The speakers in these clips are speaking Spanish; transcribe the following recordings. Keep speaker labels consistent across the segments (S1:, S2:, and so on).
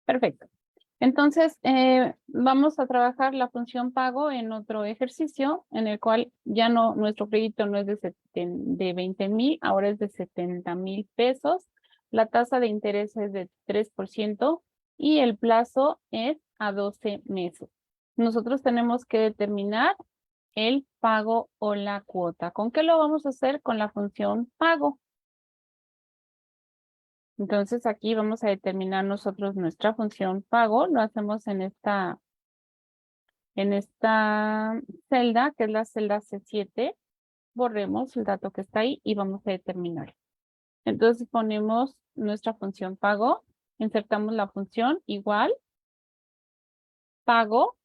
S1: Perfecto. Entonces, vamos a trabajar la función pago en otro ejercicio en el cual ya no, nuestro crédito no es de 20,000, ahora es de 70,000 pesos. La tasa de interés es de 3% y el plazo es a 12 meses. Nosotros tenemos que determinar el pago o la cuota. ¿Con qué lo vamos a hacer? Con la función pago. Entonces aquí vamos a determinar nosotros nuestra función pago. Lo hacemos en esta celda, que es la celda C7. Borremos el dato que está ahí y vamos a determinar. Entonces ponemos nuestra función pago. Insertamos la función igual. Pago.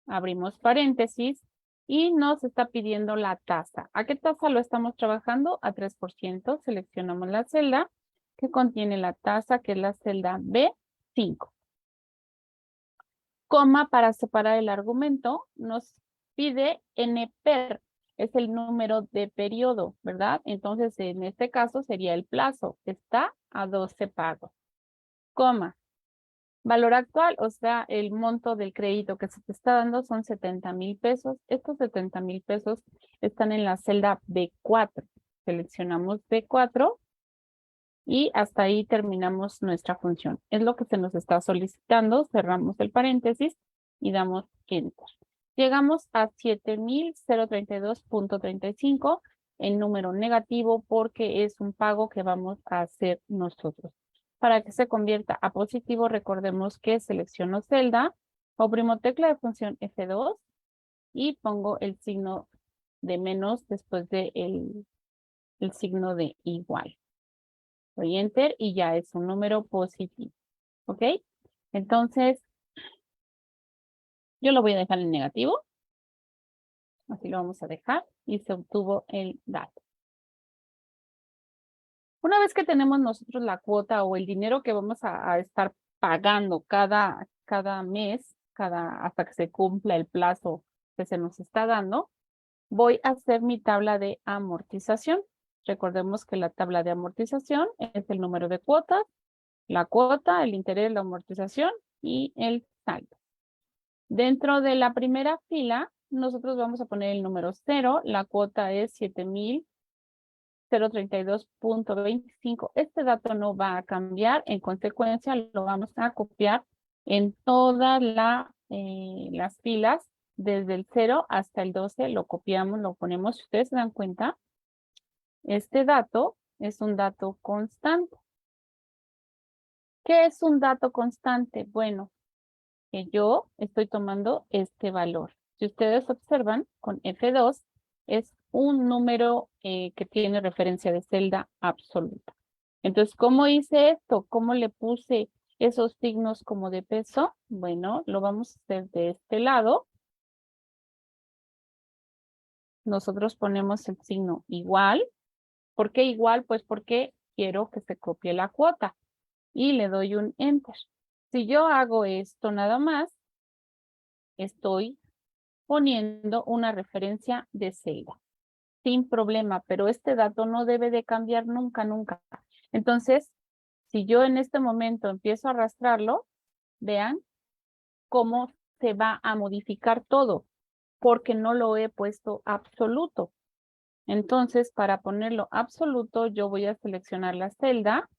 S1: Abrimos paréntesis. Y nos está pidiendo la tasa. ¿A qué tasa lo estamos trabajando? A 3%. Seleccionamos la celda que contiene la tasa, que es la celda B5. Coma para separar el argumento, nos pide NPER, es el número de periodo, ¿verdad? Entonces, en este caso sería el plazo, está a 12 pagos. Coma, valor actual, o sea, el monto del crédito que se te está dando son 70,000 pesos. Estos 70,000 pesos están en la celda B4. Seleccionamos B4. Y hasta ahí terminamos nuestra función. Es lo que se nos está solicitando. Cerramos el paréntesis y damos Enter. Llegamos a 7,032.35 en número negativo porque es un pago que vamos a hacer nosotros. Para que se convierta a positivo, recordemos que selecciono celda, oprimo tecla de función F2 y pongo el signo de menos después de el signo de igual. Doy Enter y ya es un número positivo. ¿Ok? Entonces, yo lo voy a dejar en negativo. Así lo vamos a dejar y se obtuvo el dato. Una vez que tenemos nosotros la cuota o el dinero que vamos a estar pagando cada mes, hasta que se cumpla el plazo que se nos está dando, voy a hacer mi tabla de amortización. Recordemos que la tabla de amortización es el número de cuotas, la cuota, el interés, la amortización y el saldo. Dentro de la primera fila, nosotros vamos a poner el número 0. La cuota es 7,032.25. Este dato no va a cambiar. En consecuencia, lo vamos a copiar en todas las filas. Desde el 0 hasta el 12 lo copiamos, lo ponemos. Si ustedes se dan cuenta, este dato es un dato constante. ¿Qué es un dato constante? Bueno, que yo estoy tomando este valor. Si ustedes observan, con F2 es un número que tiene referencia de celda absoluta. Entonces, ¿cómo hice esto? ¿Cómo le puse esos signos como de peso? Bueno, lo vamos a hacer de este lado. Nosotros ponemos el signo igual. ¿Por qué igual? Pues porque quiero que se copie la cuota. Y le doy un Enter. Si yo hago esto nada más, estoy poniendo una referencia de celda. Sin problema, pero este dato no debe de cambiar nunca, nunca. Entonces, si yo en este momento empiezo a arrastrarlo, vean cómo se va a modificar todo, porque no lo he puesto absoluto. Entonces, para ponerlo absoluto, yo voy a seleccionar la celda,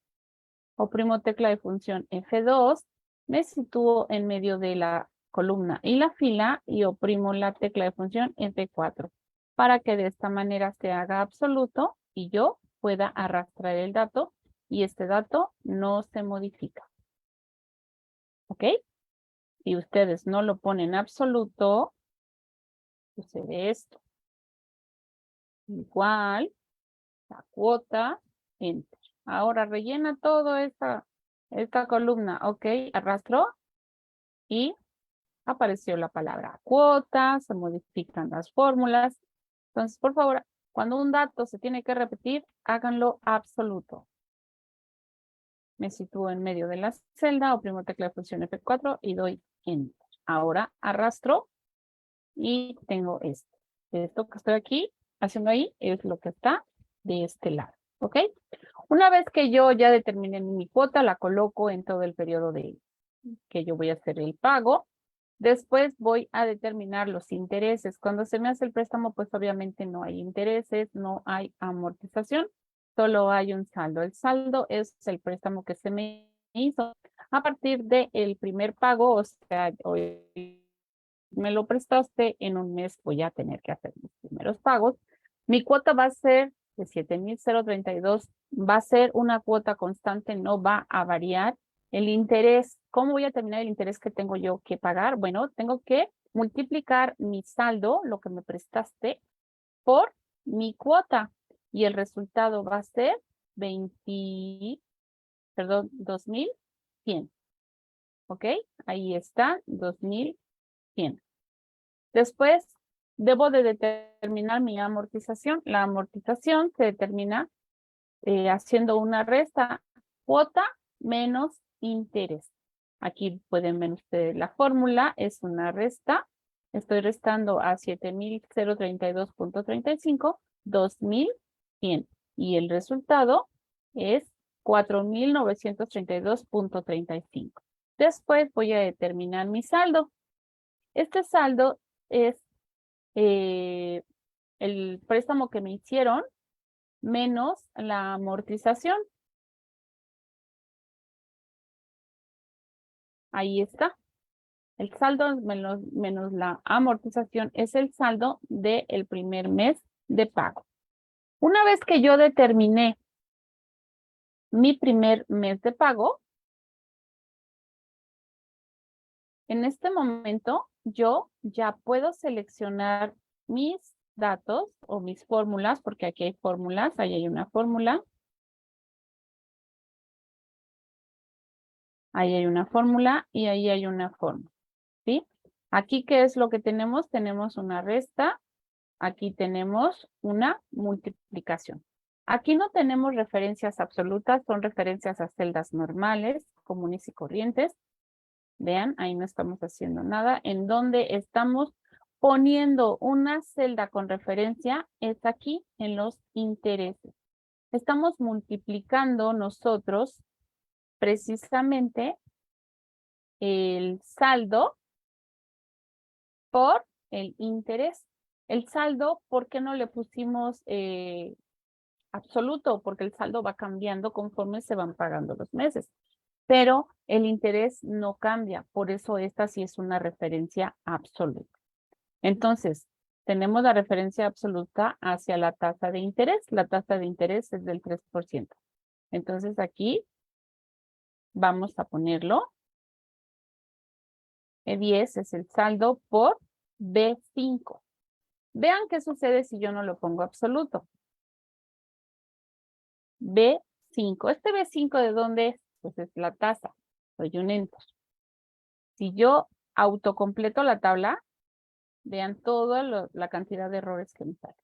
S1: oprimo tecla de función F2, me sitúo en medio de la columna y la fila y oprimo la tecla de función F4 para que de esta manera se haga absoluto y yo pueda arrastrar el dato y este dato no se modifica. ¿Ok? Si ustedes no lo ponen absoluto, sucede esto. Igual, la cuota, enter. Ahora rellena toda esta columna. Ok, arrastro y apareció la palabra cuota, se modifican las fórmulas. Entonces, por favor, cuando un dato se tiene que repetir, háganlo absoluto. Me sitúo en medio de la celda, oprimo tecla de función F4 y doy Enter. Ahora arrastro y tengo esto. Esto que estoy aquí haciendo ahí es lo que está de este lado. ¿Ok? Una vez que yo ya determiné mi cuota, la coloco en todo el periodo que yo voy a hacer el pago. Después voy a determinar los intereses. Cuando se me hace el préstamo, pues obviamente no hay intereses, no hay amortización, solo hay un saldo. El saldo es el préstamo que se me hizo a partir del primer pago, o sea, hoy me lo prestaste, en un mes voy a tener que hacer mis primeros pagos. Mi cuota va a ser de 7,032, va a ser una cuota constante, no va a variar. El interés, ¿cómo voy a terminar el interés que tengo yo que pagar? Bueno, tengo que multiplicar mi saldo, lo que me prestaste, por mi cuota. Y el resultado va a ser 2,100. ¿Ok? Ahí está, 2,100. Después, debo de determinar mi amortización. La amortización se determina haciendo una resta, cuota menos interés. Aquí pueden ver ustedes la fórmula, es una resta. Estoy restando a 7,032.35, 2,100. Y el resultado es 4,932.35. Después voy a determinar mi saldo. Este saldo es el préstamo que me hicieron menos la amortización. Ahí está. El saldo menos la amortización es el saldo del primer mes de pago. Una vez que yo determiné mi primer mes de pago, en este momento yo ya puedo seleccionar mis datos o mis fórmulas, porque aquí hay fórmulas, ahí hay una fórmula. Ahí hay una fórmula y ahí hay una fórmula, ¿sí? Aquí, ¿qué es lo que tenemos? Tenemos una resta, aquí tenemos una multiplicación. Aquí no tenemos referencias absolutas, son referencias a celdas normales, comunes y corrientes. Vean, ahí no estamos haciendo nada. En donde estamos poniendo una celda con referencia es aquí en los intereses. Estamos multiplicando nosotros precisamente el saldo por el interés. El saldo, ¿por qué no le pusimos absoluto? Porque el saldo va cambiando conforme se van pagando los meses. Pero el interés no cambia, por eso esta sí es una referencia absoluta. Entonces, tenemos la referencia absoluta hacia la tasa de interés. La tasa de interés es del 3%. Entonces aquí vamos a ponerlo. E10 es el saldo por B5. Vean qué sucede si yo no lo pongo absoluto. B5. ¿Este B5 de dónde es? Pues es la tasa. Soy un enter. Si yo autocompleto la tabla, vean toda la cantidad de errores que me salen.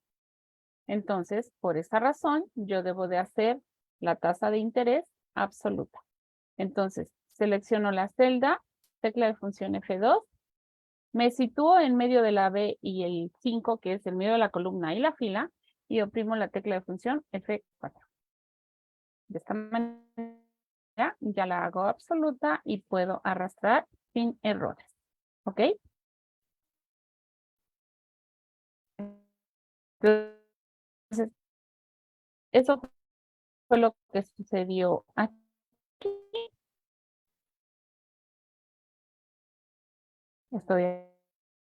S1: Entonces, por esa razón, yo debo de hacer la tasa de interés absoluta. Entonces, selecciono la celda, tecla de función F2, me sitúo en medio de la B y el 5, que es el medio de la columna y la fila, y oprimo la tecla de función F4. De esta manera ya la hago absoluta y puedo arrastrar sin errores. ¿Ok? Entonces, eso fue lo que sucedió aquí. Estoy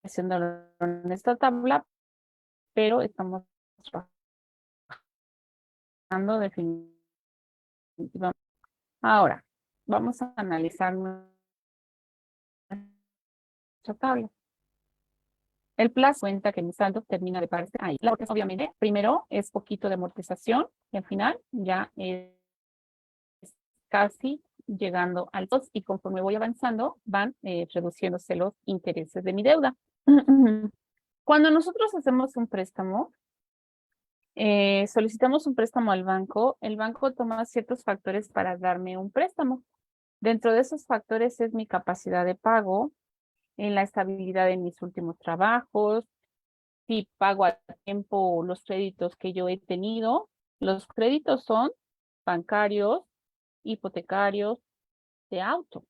S1: haciéndolo en esta tabla, pero estamos trabajando definitivamente. Ahora, vamos a analizar nuestra tabla. El plazo cuenta que mi saldo termina de pagarse ahí. La amortización, obviamente, primero es poquito de amortización y al final ya es casi llegando al 2 y conforme voy avanzando van reduciéndose los intereses de mi deuda. Cuando nosotros hacemos un préstamo, solicitamos un préstamo al banco, el banco toma ciertos factores para darme un préstamo. Dentro de esos factores es mi capacidad de pago, en la estabilidad de mis últimos trabajos, si pago a tiempo los créditos que yo he tenido. Los créditos son bancarios, hipotecarios, de auto.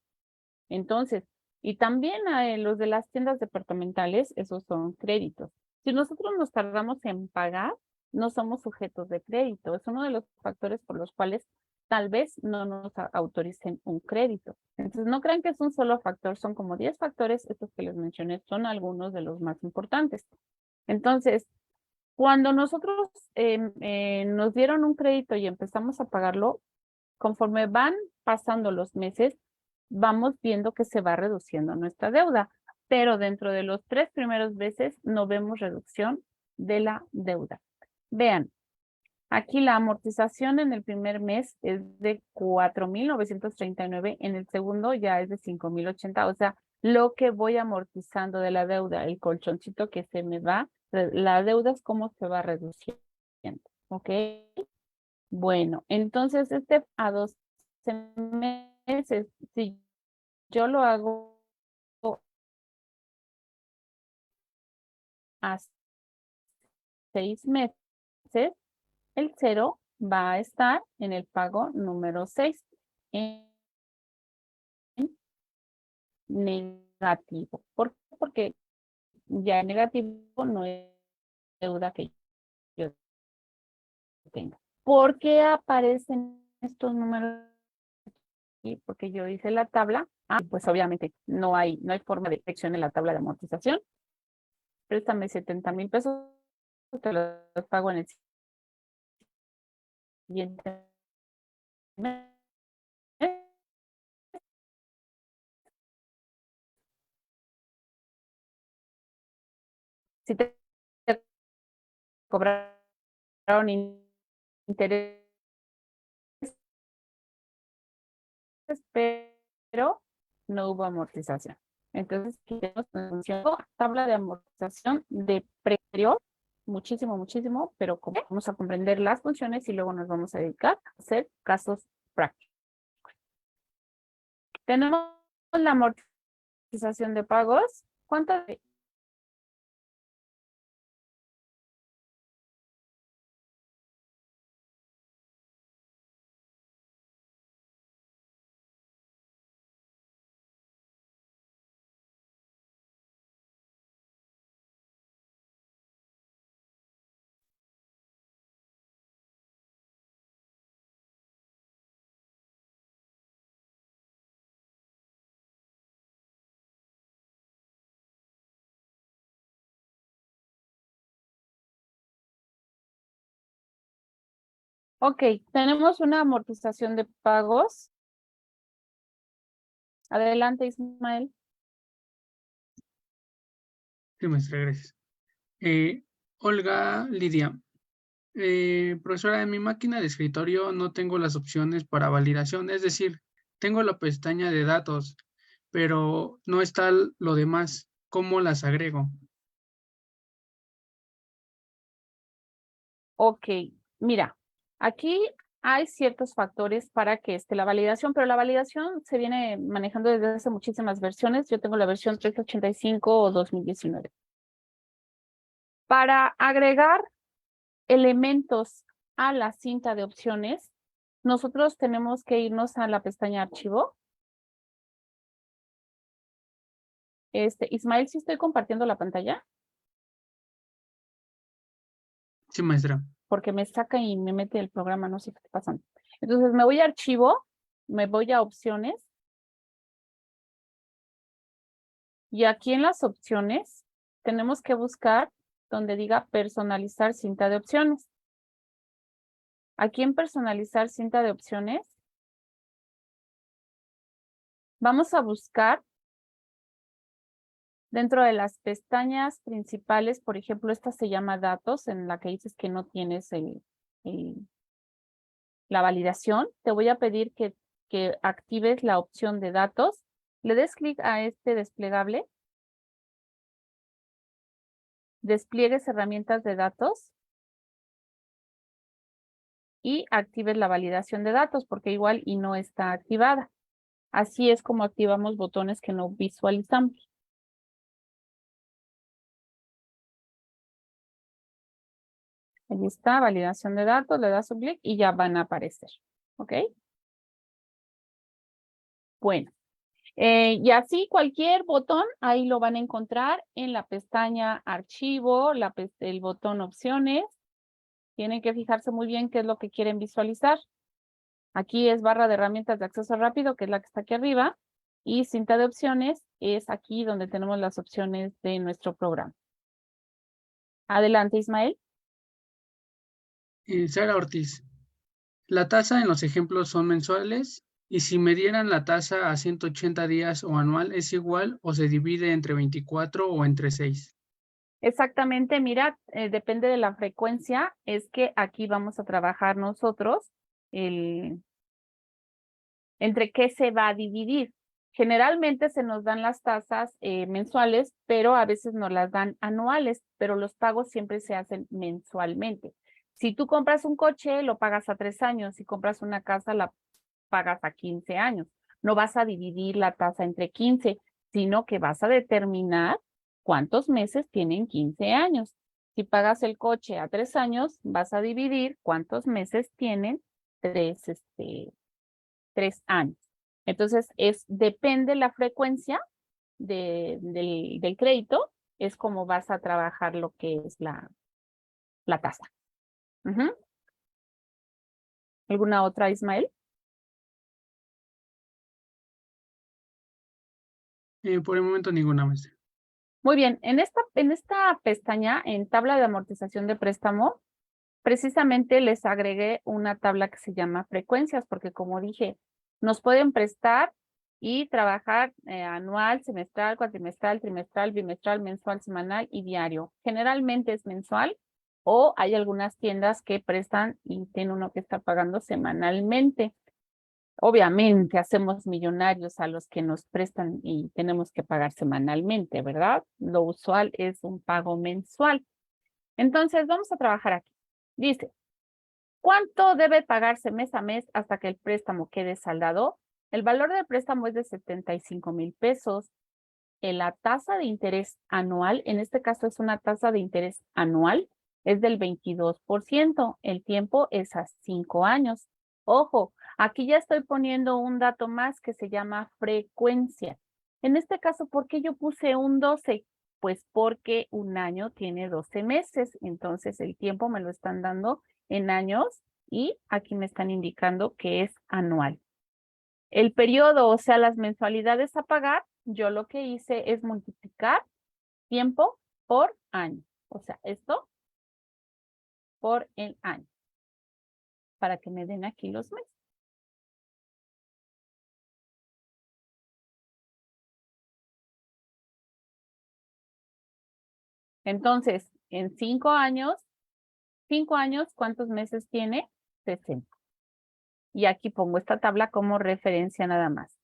S1: Entonces, y también los de las tiendas departamentales, esos son créditos. Si nosotros nos tardamos en pagar, no somos sujetos de crédito. Es uno de los factores por los cuales tal vez no nos autoricen un crédito. Entonces, no crean que es un solo factor, son como 10 factores. Estos que les mencioné son algunos de los más importantes. Entonces, cuando nosotros nos dieron un crédito y empezamos a pagarlo, conforme van pasando los meses, vamos viendo que se va reduciendo nuestra deuda, pero dentro de los 3 primeros meses no vemos reducción de la deuda. Vean, aquí la amortización en el primer mes es de 4,939, en el segundo ya es de 5,080, o sea, lo que voy amortizando de la deuda, el colchoncito que se me va, la deuda es cómo se va reduciendo, ¿ok? Bueno, entonces a 12 meses, si yo lo hago a 6 meses, el cero va a estar en el pago número 6 en negativo. ¿Por qué? Porque ya el negativo no es deuda que yo tenga. ¿Por qué aparecen estos números aquí? Porque yo hice la tabla. Pues obviamente no hay forma de detección en la tabla de amortización. Préstame 70,000 pesos, te los pago en el siguiente mes. Si te cobraron intereses, pero no hubo amortización. Entonces, aquí tenemos una función, tabla de amortización de precio, muchísimo, muchísimo, pero vamos a comprender las funciones y luego nos vamos a dedicar a hacer casos prácticos. Tenemos la amortización de pagos. ¿Cuántas? Ok, tenemos una amortización de pagos. Adelante, Ismael.
S2: Sí, maestra, gracias. Olga Lidia, profesora, en mi máquina de escritorio no tengo las opciones para validación, es decir, tengo la pestaña de datos, pero no está lo demás. ¿Cómo las agrego?
S1: Ok, mira, aquí hay ciertos factores para que esté la validación, pero la validación se viene manejando desde hace muchísimas versiones. Yo tengo la versión 385 o 2019. Para agregar elementos a la cinta de opciones, nosotros tenemos que irnos a la pestaña archivo. Ismael, ¿sí estoy compartiendo la pantalla?
S2: Sí, maestra.
S1: Porque me saca y me mete el programa, no sé qué está pasando. Entonces me voy a archivo, me voy a opciones, y aquí en las opciones tenemos que buscar donde diga personalizar cinta de opciones. Aquí en personalizar cinta de opciones, vamos a buscar dentro de las pestañas principales, por ejemplo, esta se llama datos, en la que dices que no tienes la validación. Te voy a pedir que actives la opción de datos. Le des clic a este desplegable. Despliegues herramientas de datos. Y actives la validación de datos, porque igual y no está activada. Así es como activamos botones que no visualizamos. Ahí está, validación de datos, le das un clic y ya van a aparecer. ¿Ok? Bueno. Y así cualquier botón, ahí lo van a encontrar en la pestaña Archivo, el botón Opciones. Tienen que fijarse muy bien qué es lo que quieren visualizar. Aquí es barra de herramientas de acceso rápido, que es la que está aquí arriba. Y cinta de opciones es aquí donde tenemos las opciones de nuestro programa. Adelante, Ismael.
S2: Sara Ortiz, la tasa en los ejemplos son mensuales y si me dieran la tasa a 180 días o anual es igual o se divide entre 24 o entre 6.
S1: Exactamente, mira, depende de la frecuencia, es que aquí vamos a trabajar nosotros entre qué se va a dividir. Generalmente se nos dan las tasas mensuales, pero a veces nos las dan anuales, pero los pagos siempre se hacen mensualmente. Si tú compras un coche, lo pagas a 3 años. Si compras una casa, la pagas a 15 años. No vas a dividir la tasa entre 15, sino que vas a determinar cuántos meses tienen 15 años. Si pagas el coche a 3 años, vas a dividir cuántos meses tienen 3 años. Entonces, depende la frecuencia del crédito, es como vas a trabajar lo que es la tasa. ¿Alguna otra, Ismael?
S2: Por el momento ninguna, maestra.
S1: Muy bien, en esta pestaña, en tabla de amortización de préstamo, precisamente les agregué una tabla que se llama frecuencias, porque como dije, nos pueden prestar y trabajar anual, semestral, cuatrimestral, trimestral, bimestral, mensual, semanal y diario. Generalmente es mensual o hay algunas tiendas que prestan y tiene uno que estar pagando semanalmente. Obviamente hacemos millonarios a los que nos prestan y tenemos que pagar semanalmente, ¿verdad? Lo usual es un pago mensual. Entonces, vamos a trabajar aquí. Dice, ¿cuánto debe pagarse mes a mes hasta que el préstamo quede saldado? El valor del préstamo es de 75,000 pesos. La tasa de interés anual, en este caso es una tasa de interés anual, es del 22%. El tiempo es a 5 años. Ojo, aquí ya estoy poniendo un dato más que se llama frecuencia. En este caso, ¿por qué yo puse un 12? Pues porque un año tiene 12 meses, entonces el tiempo me lo están dando en años y aquí me están indicando que es anual. El periodo, o sea, las mensualidades a pagar, yo lo que hice es multiplicar tiempo por año. O sea, esto por el año, para que me den aquí los meses. Entonces, en 5 años, ¿cuántos meses tiene? 60. Y aquí pongo esta tabla como referencia nada más.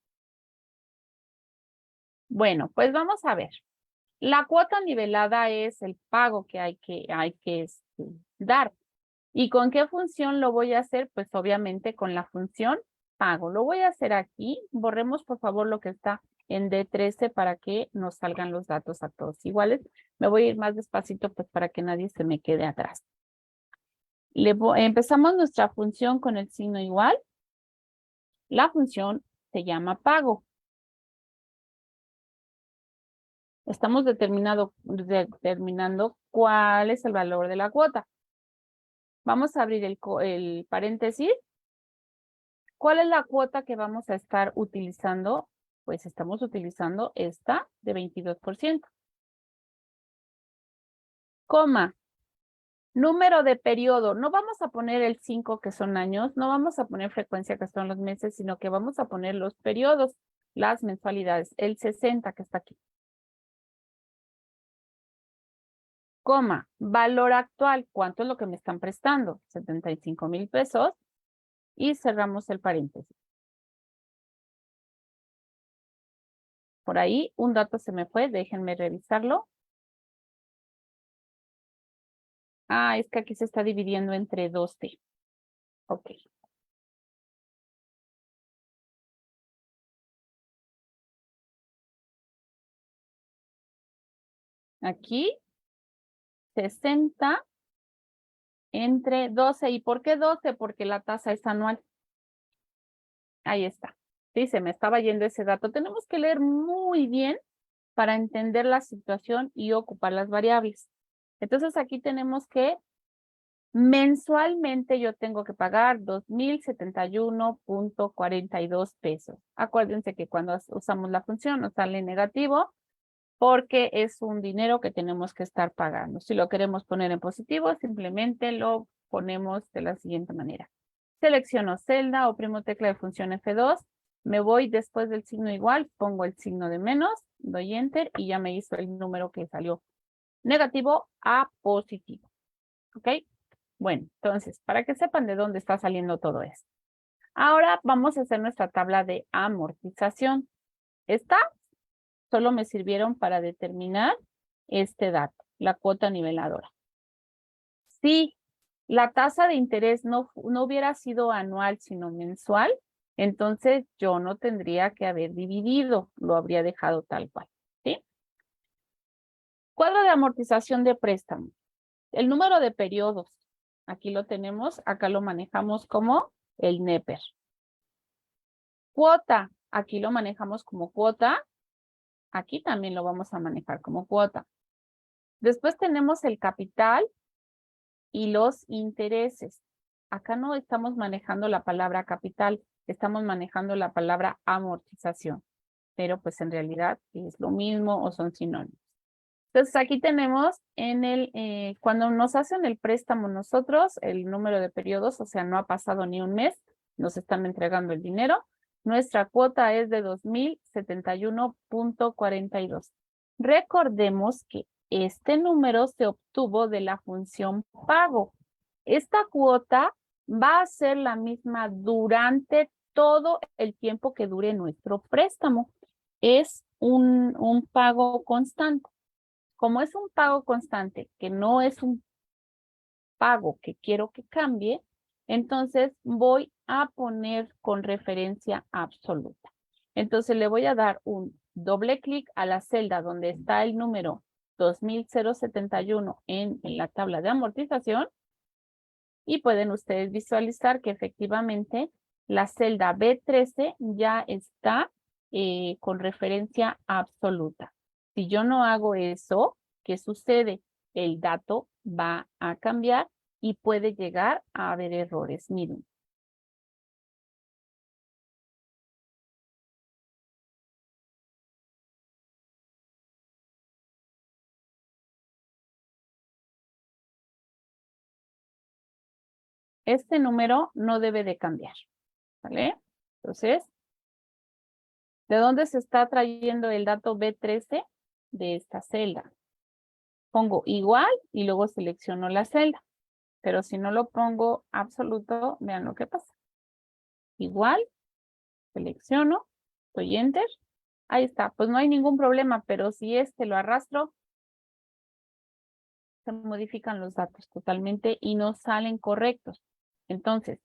S1: Bueno, pues vamos a ver. La cuota nivelada es el pago que hay que dar. ¿Y con qué función lo voy a hacer? Pues obviamente con la función pago. Lo voy a hacer aquí. Borremos por favor lo que está en D13 para que nos salgan los datos a todos iguales. Me voy a ir más despacito pues para que nadie se me quede atrás. Empezamos nuestra función con el signo igual. La función se llama pago. Estamos determinando cuál es el valor de la cuota. Vamos a abrir el paréntesis. ¿Cuál es la cuota que vamos a estar utilizando? Pues estamos utilizando esta de 22%. Coma. Número de periodo. No vamos a poner el 5 que son años, no vamos a poner frecuencia que son los meses, sino que vamos a poner los periodos, las mensualidades, el 60 que está aquí. Coma. Valor actual. ¿Cuánto es lo que me están prestando? 75,000 pesos. Y cerramos el paréntesis. Por ahí un dato se me fue, déjenme revisarlo. Ah, es que aquí se está dividiendo entre 12. Ok. Aquí 60 entre 12. ¿Y por qué 12? Porque la tasa es anual. Ahí está. Sí, se me estaba yendo ese dato. Tenemos que leer muy bien para entender la situación y ocupar las variables. Entonces aquí tenemos que mensualmente yo tengo que pagar 2,071.42 pesos. Acuérdense que cuando usamos la función nos sale negativo porque es un dinero que tenemos que estar pagando. Si lo queremos poner en positivo, simplemente lo ponemos de la siguiente manera. Selecciono celda, oprimo tecla de función F2, me voy después del signo igual, pongo el signo de menos, doy enter y ya me hizo el número que salió negativo a positivo. ¿Ok? Bueno, entonces, para que sepan de dónde está saliendo todo esto. Ahora vamos a hacer nuestra tabla de amortización. Esta solo me sirvieron para determinar este dato, la cuota niveladora. Si la tasa de interés no hubiera sido anual, sino mensual, entonces yo no tendría que haber dividido, lo habría dejado tal cual. ¿Sí? Cuadro de amortización de préstamo. El número de periodos, aquí lo tenemos, acá lo manejamos como el NEPER. Cuota, aquí lo manejamos como cuota, aquí también lo vamos a manejar como cuota. Después tenemos el capital y los intereses. Acá no estamos manejando la palabra capital, estamos manejando la palabra amortización, pero pues en realidad es lo mismo o son sinónimos. Entonces aquí tenemos cuando nos hacen el préstamo nosotros, el número de periodos, o sea, no ha pasado ni un mes, nos están entregando el dinero. Nuestra cuota es de 2,071.42. Recordemos que este número se obtuvo de la función pago. Esta cuota va a ser la misma durante todo el tiempo que dure nuestro préstamo. Es un pago constante. Como es un pago constante, que no es un pago que quiero que cambie, entonces voy a poner con referencia absoluta. Entonces le voy a dar un doble clic a la celda donde está el número 2,071 en la tabla de amortización y pueden ustedes visualizar que efectivamente la celda B13 ya está con referencia absoluta. Si yo no hago eso, ¿qué sucede? El dato va a cambiar y puede llegar a haber errores. Miren. Este número no debe de cambiar, ¿vale? Entonces, ¿de dónde se está trayendo el dato B13? De esta celda. Pongo igual y luego selecciono la celda. Pero si no lo pongo absoluto, vean lo que pasa. Igual, selecciono, doy enter. Ahí está, pues no hay ningún problema, pero si lo arrastro, se modifican los datos totalmente y no salen correctos. Entonces,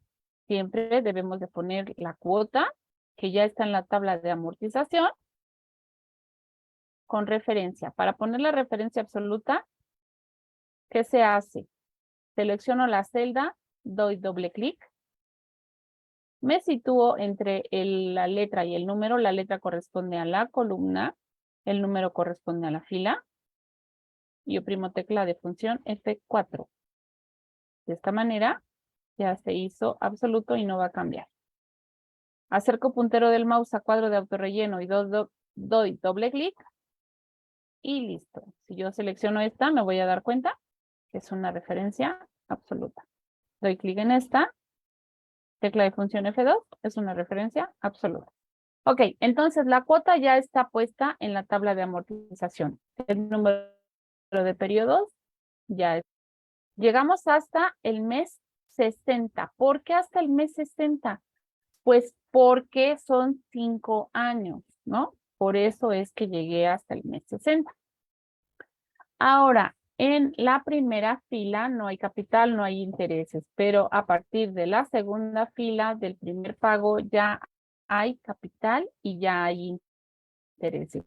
S1: siempre debemos de poner la cuota que ya está en la tabla de amortización con referencia. Para poner la referencia absoluta, ¿qué se hace? Selecciono la celda, doy doble clic. Me sitúo entre la letra y el número. La letra corresponde a la columna, el número corresponde a la fila. Y oprimo tecla de función F4. De esta manera ya se hizo absoluto y no va a cambiar. Acerco puntero del mouse a cuadro de autorrelleno y doy doble clic y listo. Si yo selecciono esta, me voy a dar cuenta que es una referencia absoluta. Doy clic en esta, tecla de función F2, es una referencia absoluta. Ok, entonces la cuota ya está puesta en la tabla de amortización. El número de periodos ya es. Llegamos hasta el mes 60. ¿Por qué hasta el mes 60? Pues porque son 5 años, ¿no? Por eso es que llegué hasta el mes 60. Ahora, en la primera fila no hay capital, no hay intereses, pero a partir de la segunda fila del primer pago ya hay capital y ya hay intereses.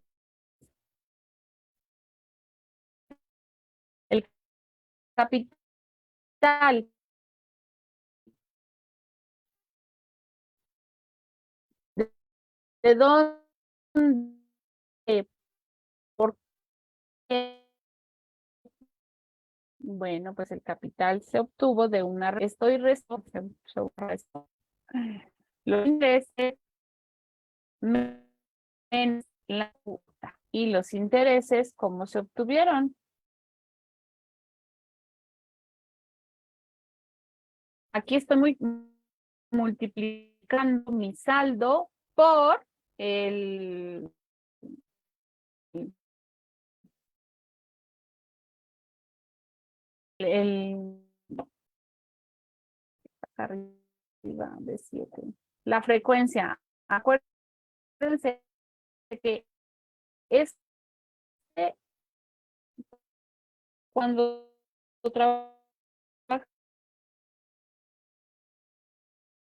S1: El capital ¿De dónde? ¿Por qué? Bueno, pues el capital se obtuvo de una... Estoy resto. Los intereses menos la cuota. Y los intereses, ¿cómo se obtuvieron? Aquí estoy multiplicando mi saldo por el el arriba de 7. La frecuencia. Acuérdense que este cuando trabajo